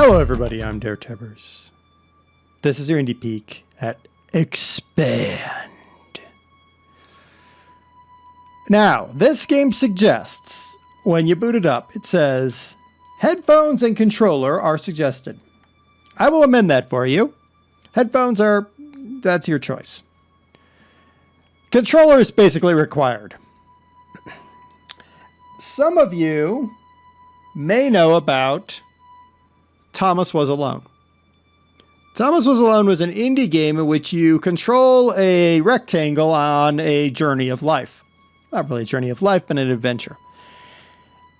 Hello everybody, I'm DerTebbers. This is your indie peek at Expand. Now, this game suggests, when you boot it up, it says, headphones and controller are suggested. I will amend that for you. Headphones that's your choice. Controller is basically required. Some of you may know about Thomas Was Alone. Thomas Was Alone was an indie game in which you control a rectangle on a journey of life. Not really a journey of life, but an adventure.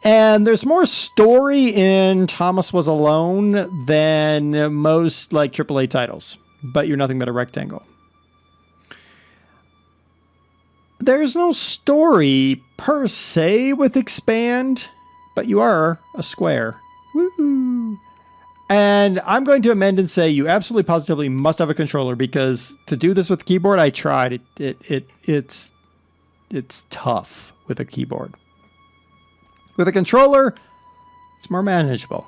And there's more story in Thomas Was Alone than most like AAA titles, but you're nothing but a rectangle. There's no story per se with Expand, but you are a square. Woo! And I'm going to amend and say you absolutely positively must have a controller, because to do this with keyboard, I tried. It's tough with a keyboard. With a controller, it's more manageable.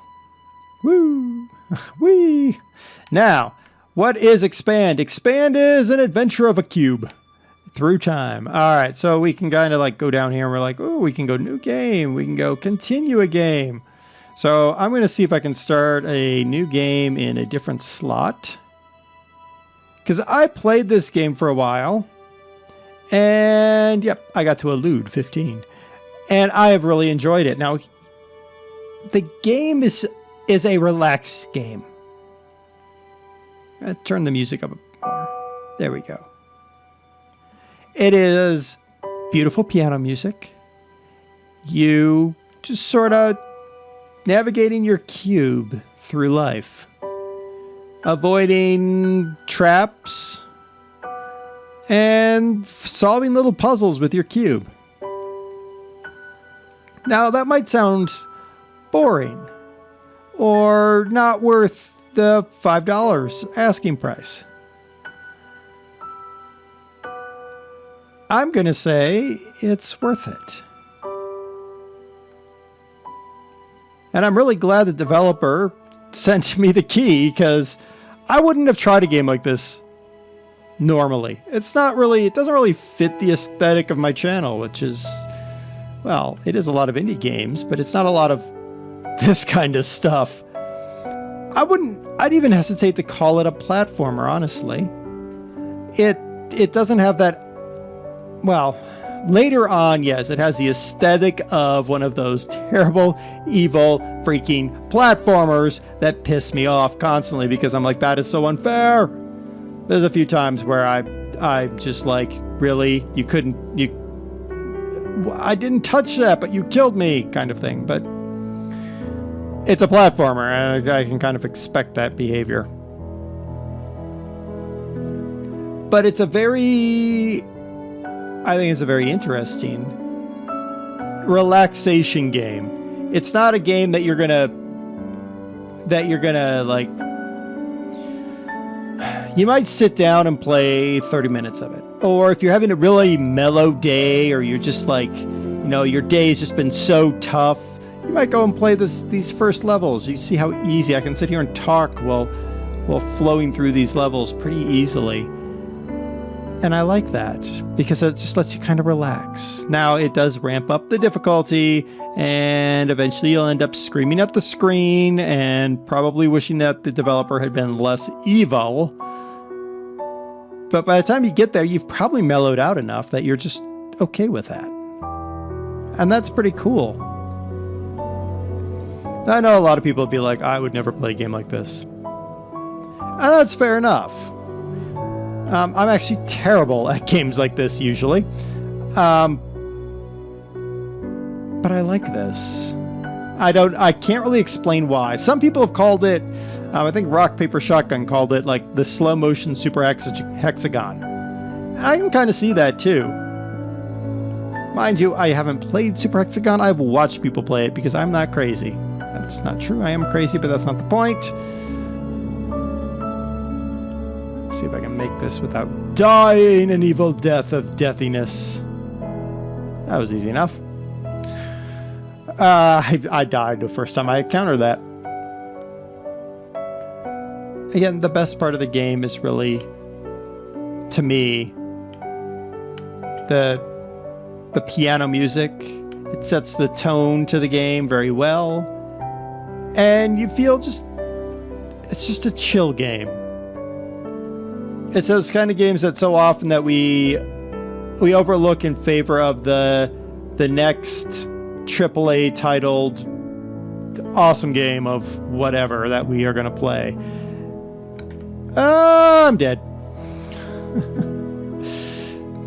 Woo! Wee! Now, what is Expand? Expand is an adventure of a cube through time. All right, so we can kind of like go down here and we're like, oh, we can go new game. We can go continue a game. So I'm going to see if I can start a new game in a different slot, because I played this game for a while, and yep, I got to elude 15, and I have really enjoyed it. Now, the game is a relaxed game. Turn the music up a bit more. There we go. It is beautiful piano music. You just sort of navigating your cube through life, avoiding traps, and solving little puzzles with your cube. Now, that might sound boring or not worth the $5 asking price. I'm going to say it's worth it. And I'm really glad the developer sent me the key, because I wouldn't have tried a game like this normally. It doesn't really fit the aesthetic of my channel, which is, well, it is a lot of indie games, but it's not a lot of this kind of stuff. I'd even hesitate to call it a platformer, honestly. It doesn't have that, well, later on, yes, it has the aesthetic of one of those terrible, evil, freaking platformers that piss me off constantly, because I'm like, that is so unfair. There's a few times where I'm just like, really? I didn't touch that, but you killed me, kind of thing. But it's a platformer, and I can kind of expect that behavior. But it's I think it's a very interesting relaxation game. It's not a game that you're gonna like, you might sit down and play 30 minutes of it. Or if you're having a really mellow day, or you're just like, your day's just been so tough, you might go and play these first levels. You see how easy I can sit here and talk while flowing through these levels pretty easily. And I like that, because it just lets you kind of relax. Now, it does ramp up the difficulty, and eventually you'll end up screaming at the screen and probably wishing that the developer had been less evil. But by the time you get there, you've probably mellowed out enough that you're just okay with that. And that's pretty cool. I know a lot of people would be like, I would never play a game like this. And that's fair enough. I'm actually terrible at games like this usually. But I like this. I can't really explain why. Some people have called it, I think Rock Paper Shotgun called it like the slow motion super hexagon. I can kind of see that too. Mind you, I haven't played Super Hexagon. I've watched people play it, because I'm not crazy. That's not true. I am crazy, but that's not the point. See if I can make this without dying an evil death of deathiness. That was easy enough. I died the first time I encountered that. again, the best part of the game is really, to me, the piano music. It sets the tone to the game very well. And you feel it's just a chill game. It's those kind of games that so often that we overlook in favor of the next AAA titled awesome game of whatever that we are going to play. I'm dead.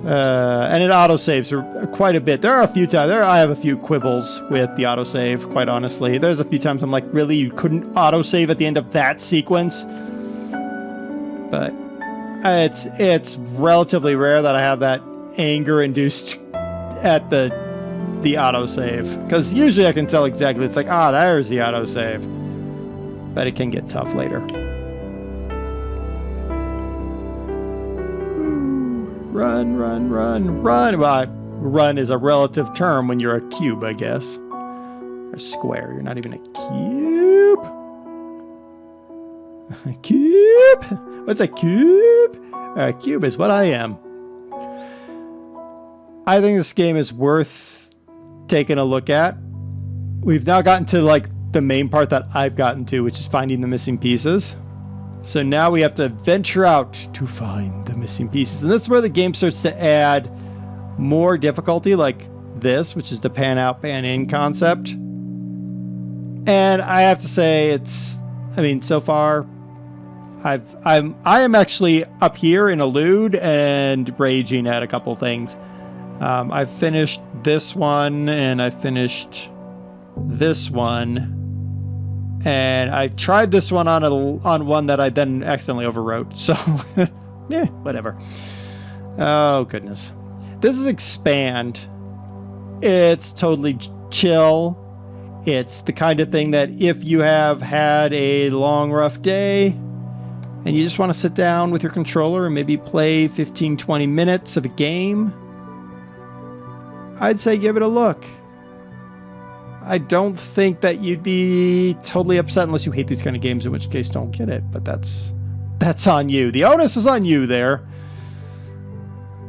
And it autosaves quite a bit. There are a few times. I have a few quibbles with the autosave, quite honestly. There's a few times I'm like, really? You couldn't autosave at the end of that sequence? But it's relatively rare that I have that anger induced at the autosave. Because usually I can tell exactly. It's like, there's the autosave. But it can get tough later. Run, run, run, run. Well, run is a relative term when you're a cube, I guess. Or a square. You're not even a cube. A cube? What's a cube? A cube is what I am. I think this game is worth taking a look at. We've now gotten to like the main part that I've gotten to, which is finding the missing pieces. So now we have to venture out to find the missing pieces. And that's where the game starts to add more difficulty, like this, which is the pan out, pan in concept. And I have to say so far, I am actually up here in Elude and raging at a couple things. I've finished this one and I finished this one. And I tried this one on one that I then accidentally overwrote. So, yeah, whatever. Oh, goodness. This is Expand. It's totally chill. It's the kind of thing that if you have had a long, rough day and you just want to sit down with your controller and maybe play 15, 20 minutes of a game, I'd say give it a look. I don't think that you'd be totally upset unless you hate these kind of games, in which case don't get it. But that's on you. The onus is on you there.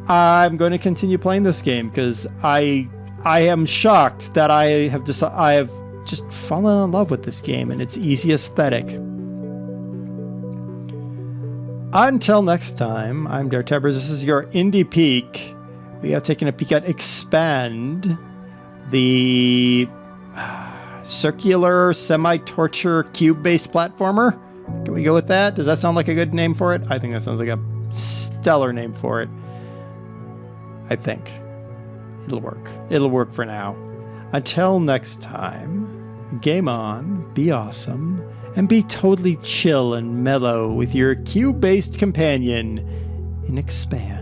I'm going to continue playing this game because I am shocked that I have just fallen in love with this game and its easy aesthetic. Until next time, I'm DerTebbers. This is your Indie Peek. We have taken a peek at Expand, the circular, semi-torture, cube-based platformer. Can we go with that? Does that sound like a good name for it? I think that sounds like a stellar name for it. I think. It'll work. It'll work for now. Until next time, game on, be awesome, and be totally chill and mellow with your cube-based companion in Expand.